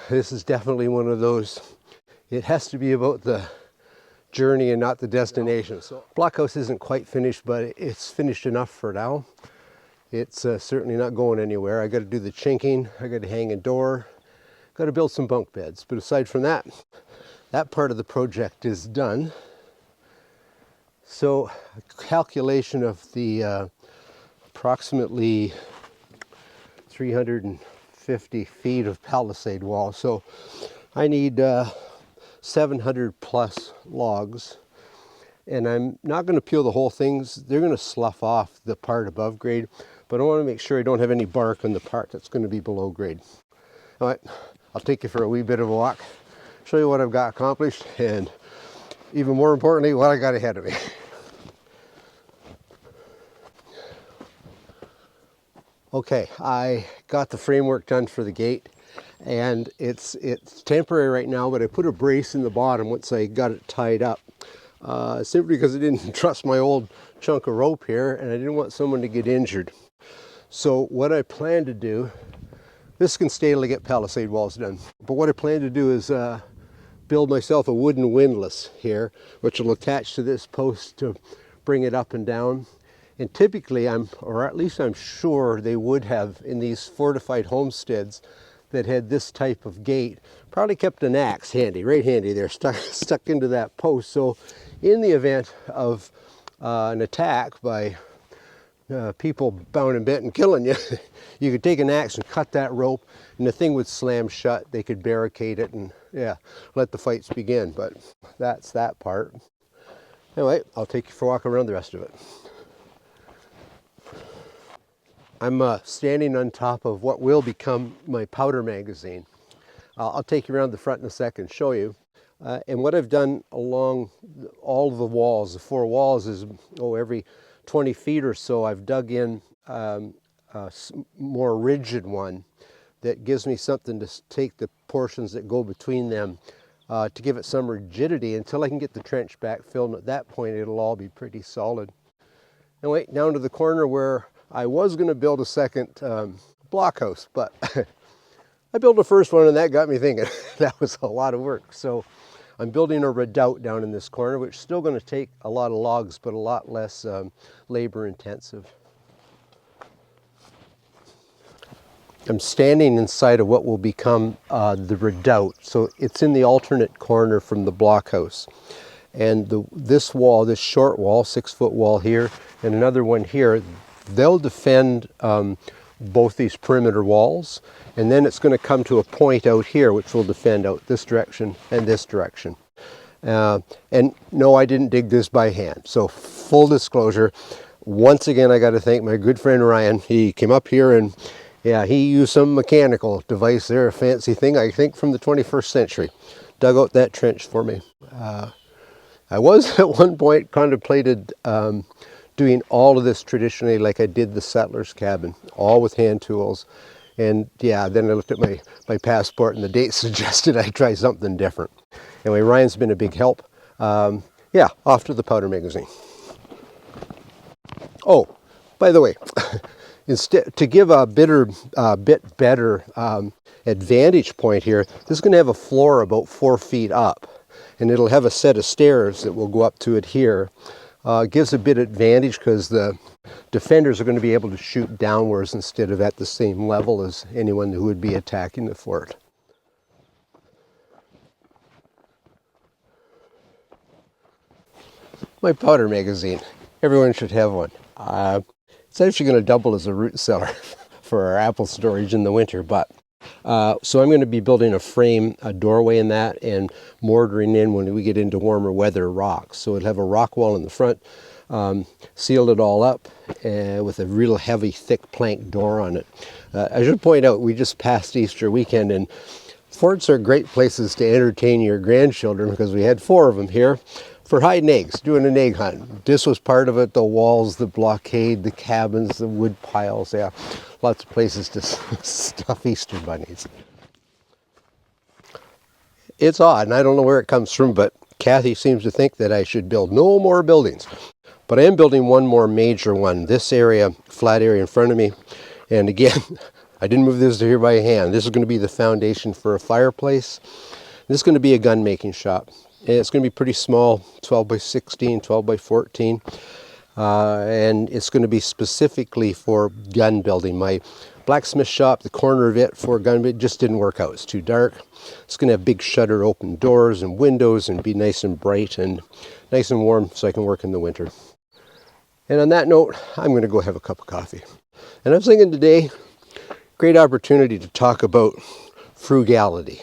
this is definitely one of those, it has to be about the journey and not the destination. So blockhouse isn't quite finished, but it's finished enough for now. It's certainly not going anywhere. I got to do the chinking, I got to hang a door, got to build some bunk beds. But aside from that, that part of the project is done. So a calculation of the approximately 350 feet of palisade wall. So I need 700 plus logs, and I'm not going to peel the whole things. They're going to slough off the part above grade, but I want to make sure I don't have any bark on the part that's going to be below grade. All right, I'll take you for a wee bit of a walk, show you what I've got accomplished, and even more importantly, what I got ahead of me. Okay, I got the framework done for the gate, and it's temporary right now, but I put a brace in the bottom once I got it tied up, simply because I didn't trust my old chunk of rope here, and I didn't want someone to get injured. So what I plan to do, this can stay till I get palisade walls done, but what I plan to do is build myself a wooden windlass here, which will attach to this post to bring it up and down. And typically, or at least I'm sure they would have in these fortified homesteads that had this type of gate, probably kept an axe handy, right handy there, stuck into that post. So in the event of an attack by people bound and bent and killing you, you could take an axe and cut that rope, and the thing would slam shut. They could barricade it and, yeah, let the fights begin. But that's that part. Anyway, I'll take you for a walk around the rest of it. I'm standing on top of what will become my powder magazine. I'll take you around the front in a second and show you. And what I've done along all of the walls, the four walls, is every 20 feet or so I've dug in a more rigid one that gives me something to take the portions that go between them to give it some rigidity until I can get the trench back filled. And at that point it'll all be pretty solid. And wait, down to the corner where I was going to build a second blockhouse, but I built the first one and that got me thinking that was a lot of work. So I'm building a redoubt down in this corner, which is still going to take a lot of logs, but a lot less labor intensive. I'm standing inside of what will become the redoubt. So it's in the alternate corner from the blockhouse. And this wall, this short wall, 6-foot wall here, and another one here, they'll defend both these perimeter walls, and then it's going to come to a point out here which will defend out this direction and this direction. And no, I didn't dig this by hand. So full disclosure, once again I got to thank my good friend Ryan. He came up here and yeah, he used some mechanical device there, a fancy thing, I think from the 21st century. Dug out that trench for me. I was at one point contemplated doing all of this traditionally like I did the settler's cabin, all with hand tools. And yeah, then I looked at my passport and the date suggested I try something different. Anyway, Ryan's been a big help. Yeah, off to the powder magazine. Oh, by the way, instead, to give a bit better advantage point here, this is going to have a floor about 4 feet up, and it'll have a set of stairs that will go up to it here. It gives a bit of advantage because the defenders are going to be able to shoot downwards instead of at the same level as anyone who would be attacking the fort. My powder magazine. Everyone should have one. It's actually going to double as a root cellar for our apple storage in the winter, but so I'm going to be building a frame, a doorway in that, and mortaring in when we get into warmer weather rocks. So it'll have a rock wall in the front, sealed it all up with a real heavy, thick plank door on it. I should point out, we just passed Easter weekend, and forts are great places to entertain your grandchildren because we had 4 of them here for hiding eggs, doing an egg hunt. This was part of it, the walls, the blockade, the cabins, the wood piles, yeah. Lots of places to stuff Easter bunnies. It's odd, and I don't know where it comes from, but Kathy seems to think that I should build no more buildings. But I am building one more major one. This area, flat area in front of me, and again, I didn't move this to here by hand. This is going to be the foundation for a fireplace. This is going to be a gun making shop. And it's going to be pretty small, 12 by 16, 12 by 14. And it's going to be specifically for gun building. My blacksmith shop, the corner of it for gun building, just didn't work out. It's too dark. It's going to have big shutter open doors and windows and be nice and bright and nice and warm so I can work in the winter. And on that note, I'm going to go have a cup of coffee. And I was thinking today, great opportunity to talk about frugality.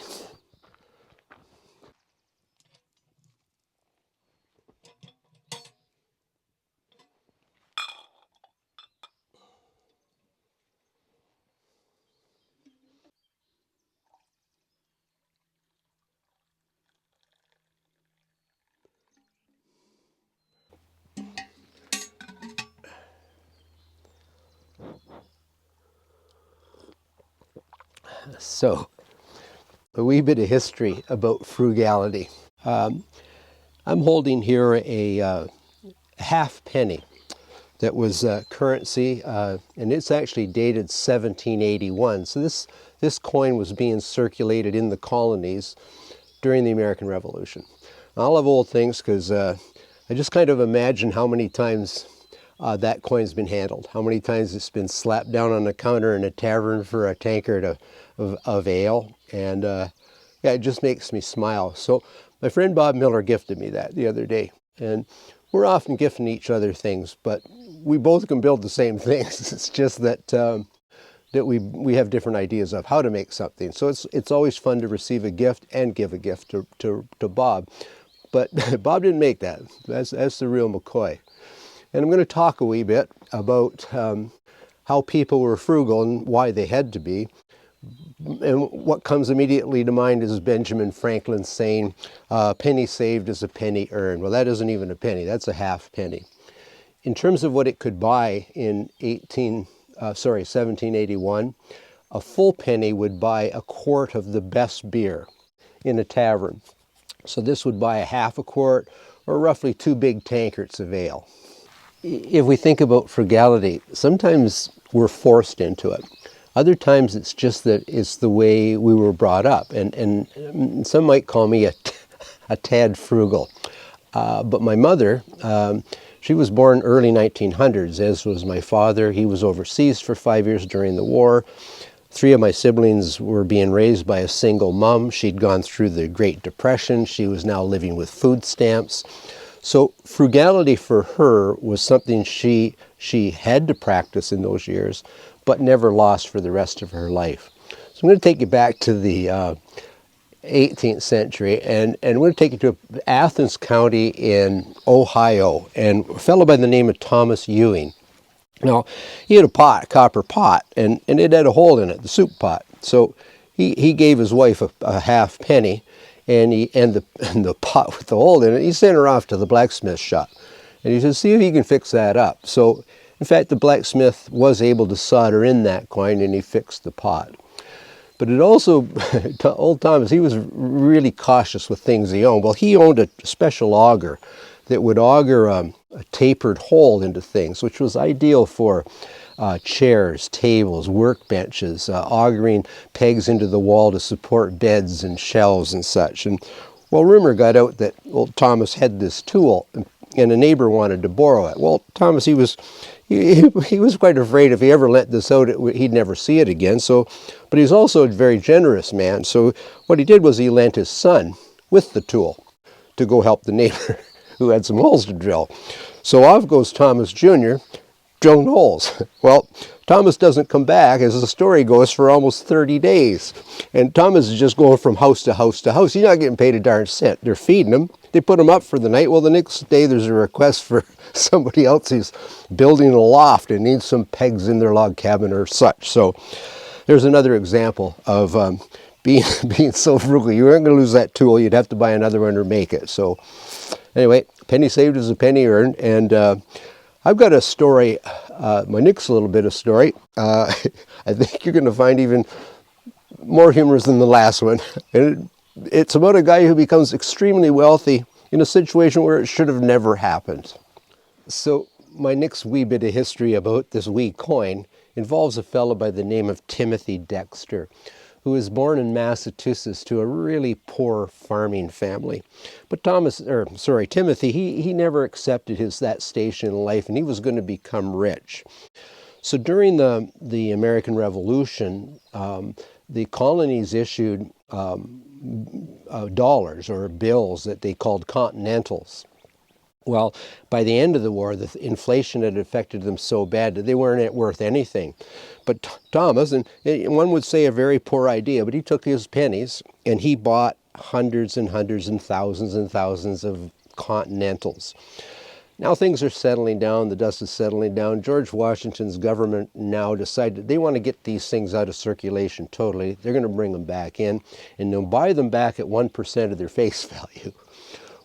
So, a wee bit of history about frugality. I'm holding here a half penny that was currency, and it's actually dated 1781. So this coin was being circulated in the colonies during the American Revolution. I love old things because I just kind of imagine how many times that coin's been handled, how many times it's been slapped down on the counter in a tavern for a tankard of ale, and yeah, it just makes me smile. So my friend Bob Miller gifted me that the other day, and we're often gifting each other things, but we both can build the same things. It's just that that we have different ideas of how to make something. So it's always fun to receive a gift and give a gift to Bob. But Bob didn't make that. That's the real McCoy. And I'm going to talk a wee bit about how people were frugal and why they had to be. And what comes immediately to mind is Benjamin Franklin saying, penny saved is a penny earned. Well, that isn't even a penny, that's a half penny. In terms of what it could buy in 1781, a full penny would buy a quart of the best beer in a tavern. So this would buy a half a quart or roughly 2 big tankards of ale. If we think about frugality, sometimes we're forced into it. Other times it's just that it's the way we were brought up, and some might call me a tad frugal. But my mother, she was born early 1900s, as was my father. He was overseas for 5 years during the war. 3 of my siblings were being raised by a single mom. She'd gone through the Great Depression. She was now living with food stamps. So frugality for her was something she had to practice in those years, but never lost for the rest of her life. So I'm going to take you back to the 18th century, and we're going to take you to Athens County in Ohio, and a fellow by the name of Thomas Ewing. Now, he had a copper pot, and it had a hole in it, the soup pot. So he gave his wife a half penny, and the pot with the hole in it, he sent her off to the blacksmith shop. And he said, see if you can fix that up. So, in fact, the blacksmith was able to solder in that coin, and he fixed the pot. But it also, old Thomas, he was really cautious with things he owned. Well, he owned a special auger that would auger a tapered hole into things, which was ideal for chairs, tables, workbenches, augering pegs into the wall to support beds and shelves and such. And well, rumor got out that old Thomas had this tool, and a neighbor wanted to borrow it. Well, Thomas, he was quite afraid if he ever lent this out, he'd never see it again. So, but he's also a very generous man. So what he did was he lent his son with the tool to go help the neighbor who had some holes to drill. So off goes Thomas Jr., drilling holes. Well, Thomas doesn't come back, as the story goes, for almost 30 days. And Thomas is just going from house to house to house. He's not getting paid a darn cent. They're feeding him. They put him up for the night. Well, the next day there's a request for somebody else who's building a loft and needs some pegs in their log cabin or such. So there's another example of being so frugal. You aren't going to lose that tool. You'd have to buy another one or make it. So anyway, penny saved is a penny earned. And I've got a story, my next little bit of story. I think you're going to find even more humorous than the last one. And it's about a guy who becomes extremely wealthy in a situation where it should have never happened. So my next wee bit of history about this wee coin involves a fellow by the name of Timothy Dexter, who was born in Massachusetts to a really poor farming family. But Timothy, he never accepted that station in life, and he was going to become rich. So during the American Revolution, the colonies issued dollars or bills that they called continentals. Well, by the end of the war, the inflation had affected them so bad that they weren't worth anything. But Thomas, and one would say a very poor idea, but he took his pennies and he bought hundreds and hundreds and thousands of continentals. Now things are settling down, the dust is settling down. George Washington's government now decided they want to get these things out of circulation totally. They're going to bring them back in, and they'll buy them back at 1% of their face value.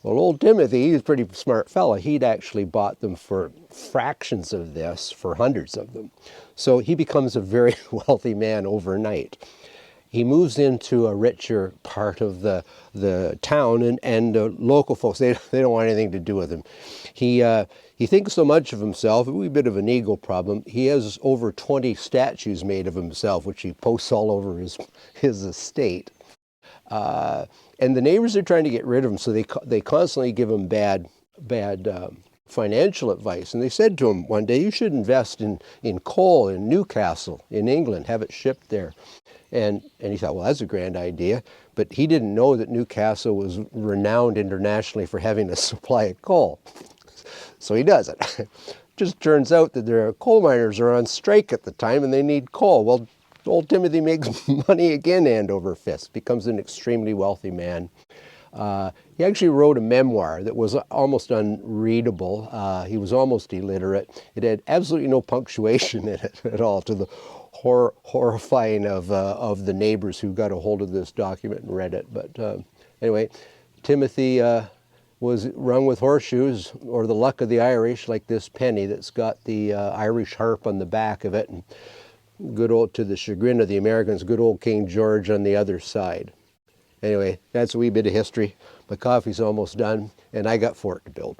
Well, old Timothy, he's a pretty smart fella. He'd actually bought them for fractions of this, for hundreds of them. So he becomes a very wealthy man overnight. He moves into a richer part of the town, and the local folks, they don't want anything to do with him. He thinks so much of himself, a wee bit of an ego problem. He has over 20 statues made of himself, which he posts all over his estate. And the neighbors are trying to get rid of him, so they constantly give him bad financial advice. And they said to him one day, you should invest in coal in Newcastle in England, have it shipped there. And he thought, well, that's a grand idea. But he didn't know that Newcastle was renowned internationally for having a supply of coal. So he does it. Just turns out that their coal miners are on strike at the time and they need coal. Well, old Timothy makes money again hand over fist, becomes an extremely wealthy man. He actually wrote a memoir that was almost unreadable. He was almost illiterate. It had absolutely no punctuation in it at all, to the horrifying of the neighbors who got a hold of this document and read it. But anyway, Timothy was rung with horseshoes, or the luck of the Irish, like this penny that's got the Irish harp on the back of it. And good old, to the chagrin of the Americans, good old King George on the other side. Anyway, that's a wee bit of history. My coffee's almost done, and I got fort to build.